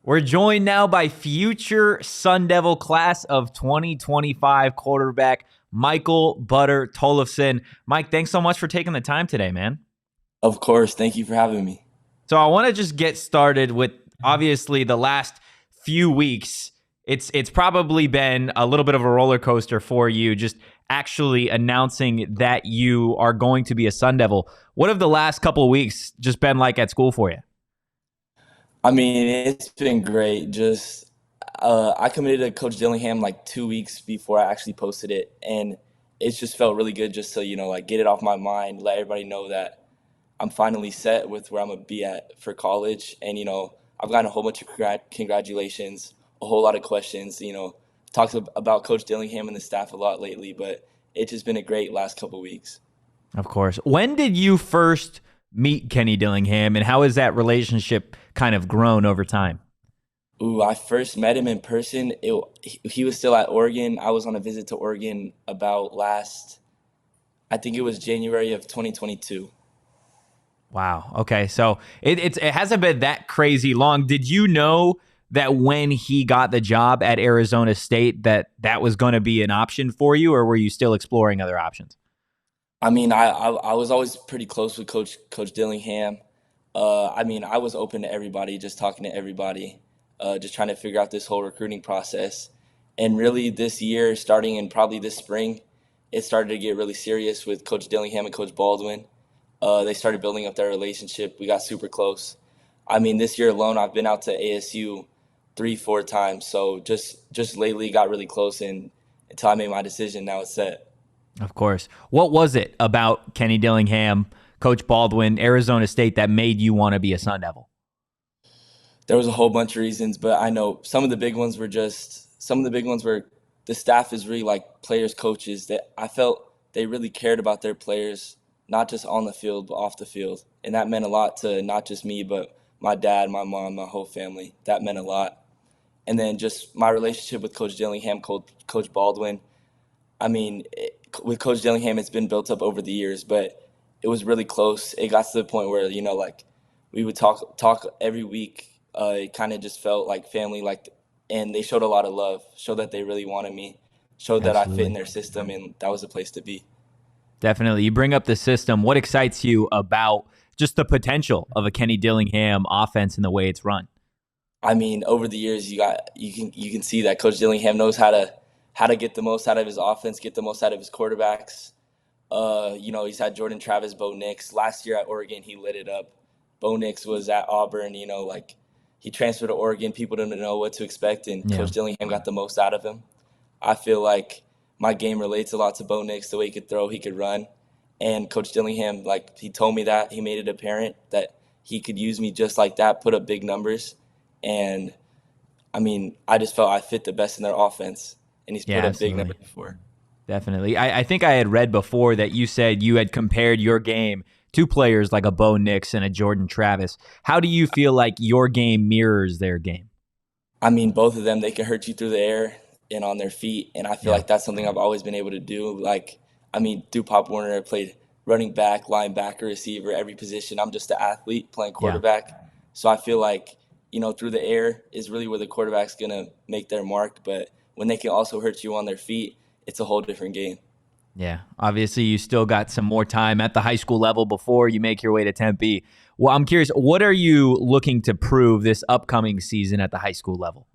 We're joined now by future Sun Devil class of 2025 quarterback Michael Butter Tollefson. Mike, thanks so much for taking the time today, man. Of course. Thank you for having me. So I want to just get started with obviously the last few weeks. It's probably been a little bit of a roller coaster for you, just actually announcing that you are going to be a Sun Devil. What have the last couple of weeks just been like at school for you? I mean, it's been great. I committed to Coach Dillingham like 2 weeks before I actually posted it, and it's just felt really good just to like get it off my mind, let everybody know that I'm finally set with where I'm gonna be at for college. And I've gotten a whole bunch of congratulations, a whole lot of questions. Talked about Coach Dillingham and the staff a lot lately, but it's just been a great last couple weeks. Of course. When did you first meet Kenny Dillingham, and how has that relationship kind of grown over time? Ooh, I first met him in person. He was still at Oregon. I was on a visit to Oregon about I think it was January of 2022. Wow. Okay. So it hasn't been that crazy long. Did you know that when he got the job at Arizona State that was going to be an option for you, or were you still exploring other options? I mean, I was always pretty close with Coach Dillingham. I mean, I was open to everybody, just talking to everybody, just trying to figure out this whole recruiting process. And really, this year, starting in probably this spring, it started to get really serious with Coach Dillingham and Coach Baldwin. They started building up their relationship. We got super close. I mean, this year alone, I've been out to ASU 3, 4 times. So just lately got really close, and until I made my decision, now it's set. Of course. What was it about Kenny Dillingham, Coach Baldwin, Arizona State that made you want to be a Sun Devil? There was a whole bunch of reasons, but I know some of the big ones were the staff is really like players, coaches, that I felt they really cared about their players, not just on the field, but off the field. And that meant a lot to not just me, but my dad, my mom, my whole family. That meant a lot. And then just my relationship with Coach Dillingham, Coach Baldwin. I mean, with Coach Dillingham, it's been built up over the years, but it was really close. It got to the point where, like we would talk every week. It kind of just felt like family, and they showed a lot of love, showed that they really wanted me, showed that I fit in their system, and that was the place to be. Definitely. You bring up the system. What excites you about just the potential of a Kenny Dillingham offense and the way it's run? I mean, over the years, you can see that Coach Dillingham knows how to get the most out of his offense, get the most out of his quarterbacks. He's had Jordan Travis, Bo Nix. Last year at Oregon, he lit it up. Bo Nix was at Auburn. He transferred to Oregon. People didn't know what to expect, and Coach Dillingham got the most out of him. I feel like my game relates a lot to Bo Nix, the way he could throw, he could run. And Coach Dillingham, he told me that. He made it apparent that he could use me just like that, put up big numbers. And, I mean, I just felt I fit the best in their offense, and he's put up big numbers before. Definitely. I think I had read before that you said you had compared your game to players like a Bo Nix and a Jordan Travis. How do you feel like your game mirrors their game? I mean, both of them, they can hurt you through the air and on their feet, and I feel like that's something I've always been able to do. Through Pop Warner, I played running back, linebacker, receiver, every position. I'm just an athlete playing quarterback. Yeah. So I feel like, through the air is really where the quarterback's going to make their mark, but when they can also hurt you on their feet, it's a whole different game. Yeah, obviously you still got some more time at the high school level before you make your way to Tempe. Well, I'm curious, what are you looking to prove this upcoming season at the high school level?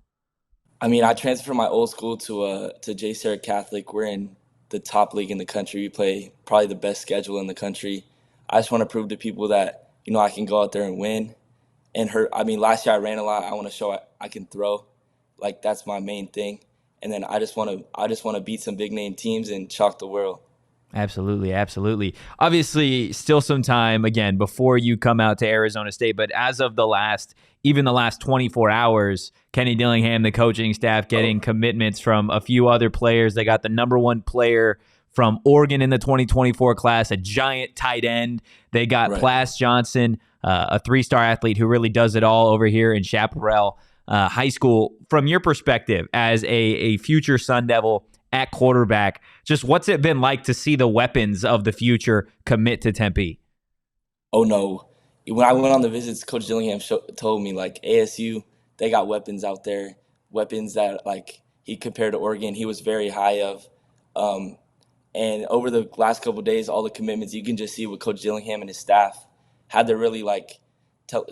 I mean, I transferred from my old school to J. Sarah Catholic. We're in the top league in the country. We play probably the best schedule in the country. I just want to prove to people that, I can go out there and win. Last year I ran a lot. I want to show I can throw. That's my main thing. And then I just want to beat some big name teams and shock the world. Absolutely, absolutely. Obviously, still some time again before you come out to Arizona State, but as of the last 24 hours, Kenny Dillingham, the coaching staff, getting commitments from a few other players. They got the number one player from Oregon in the 2024 class, a giant tight end. They got Plas Johnson, a 3-star athlete who really does it all over here in Chaparral High School. From your perspective as a future Sun Devil at quarterback, just what's it been like to see the weapons of the future commit to Tempe? Oh, no. When I went on the visits, Coach Dillingham told me, ASU, they got weapons out there, weapons that like he compared to Oregon, he was very high of. And over the last couple of days, all the commitments, you can just see what Coach Dillingham and his staff had to really like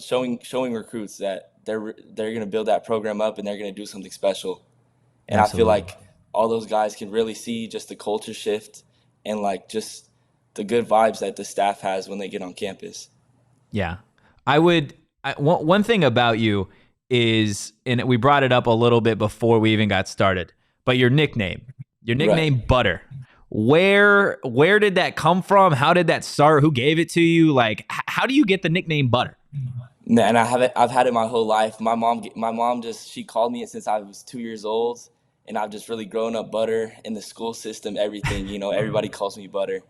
showing recruits that they're going to build that program up and they're going to do something special. And Absolutely. I feel like all those guys can really see just the culture shift and like just the good vibes that the staff has when they get on campus. Yeah. One thing about you is, and we brought it up a little bit before we even got started, but your nickname Right. Butter. Where did that come from? How did that start? Who gave it to you? Like, how do you get the nickname Butter? Man, I've had it my whole life. My mom just she called me it since I was 2 years old, and I've just really grown up Butter in the school system. Everything, everybody calls me Butter,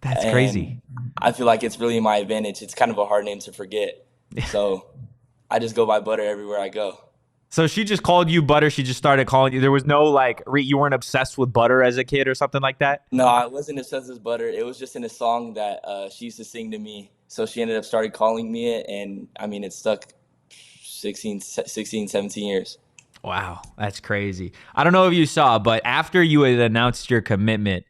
That's crazy. and I feel like it's really my advantage. It's kind of a hard name to forget, so I just go by Butter everywhere I go. So she just called you Butter. She just started calling you. There was no like, you weren't obsessed with butter as a kid or something like that? No, I wasn't obsessed with Butter. It was just in a song that she used to sing to me. So she ended up started calling me it, and I mean, it stuck 16, 17 years. Wow, that's crazy. I don't know if you saw, but after you had announced your commitment,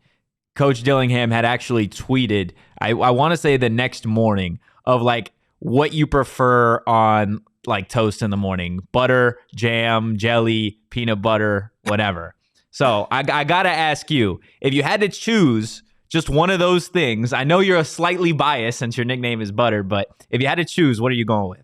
Coach Dillingham had actually tweeted, I want to say the next morning, of like what you prefer on like toast in the morning: butter, jam, jelly, peanut butter, whatever. So I got to ask you, if you had to choose just one of those things, I know you're a slightly biased since your nickname is Butter, but if you had to choose, what are you going with?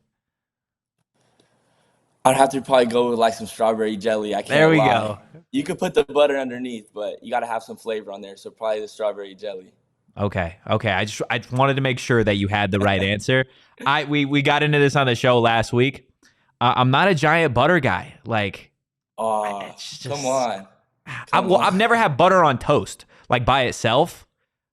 I'd have to probably go with like some strawberry jelly. I There can't we lie. go. You could put the butter underneath, but you got to have some flavor on there. So probably the strawberry jelly. Okay. I just wanted to make sure that you had the right answer. We got into this on the show last week. I'm not a giant butter guy. Like, Oh, it's come just on, come I've on. never had butter on toast like by itself.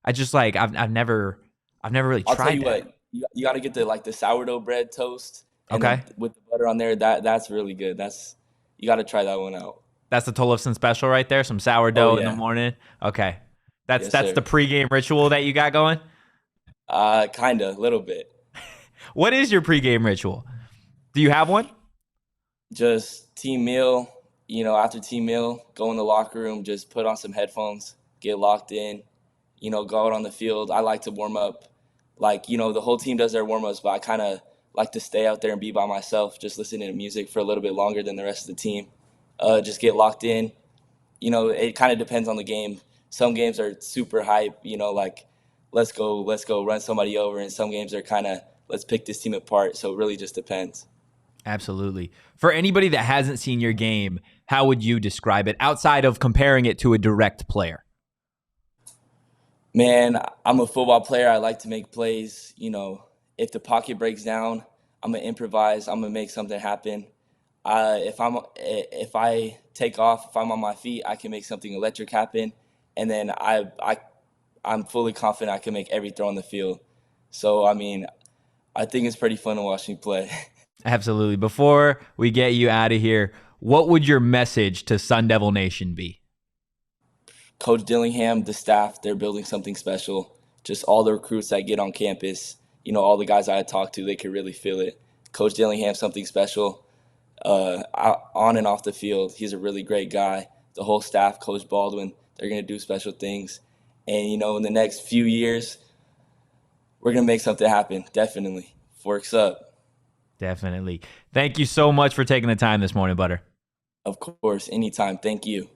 I just like I've never really I'll tell tried you that. what. You got to get the sourdough bread toast, and then Okay. with the butter on there. That's really good. You got to try that one out. That's the Tollefson special right there. Some Oh sourdough in the yeah, morning. Okay. yes That's the sir. pregame ritual that you got going. Kinda, a little bit. What is your pregame ritual? Do you have one? Just team meal. After team meal, go in the locker room, just put on some headphones, get locked in. Go out on the field. I like to warm up. Like the whole team does their warm ups, but I kind of like to stay out there and be by myself, just listening to music for a little bit longer than the rest of the team. Just get locked in. It kind of depends on the game. Some games are super hype. Like let's go run somebody over, and some games are kind of let's pick this team apart. So it really just depends. Absolutely. For anybody that hasn't seen your game, how would you describe it outside of comparing it to a direct player? Man, I'm a football player. I like to make plays. If the pocket breaks down, I'm gonna improvise. I'm gonna make something happen. If I take off, if I'm on my feet, I can make something electric happen. And then I'm fully confident I can make every throw on the field. So I mean, I think it's pretty fun to watch me play. Absolutely. Before we get you out of here, what would your message to Sun Devil Nation be? Coach Dillingham, the staff, they're building something special. Just all the recruits that get on campus, all the guys I talked to, they could really feel it. Coach Dillingham, something special. On and off the field, he's a really great guy. The whole staff, Coach Baldwin, they're going to do special things. And, in the next few years, we're going to make something happen, definitely. Forks up. Definitely. Thank you so much for taking the time this morning, Butter. Of course, anytime. Thank you.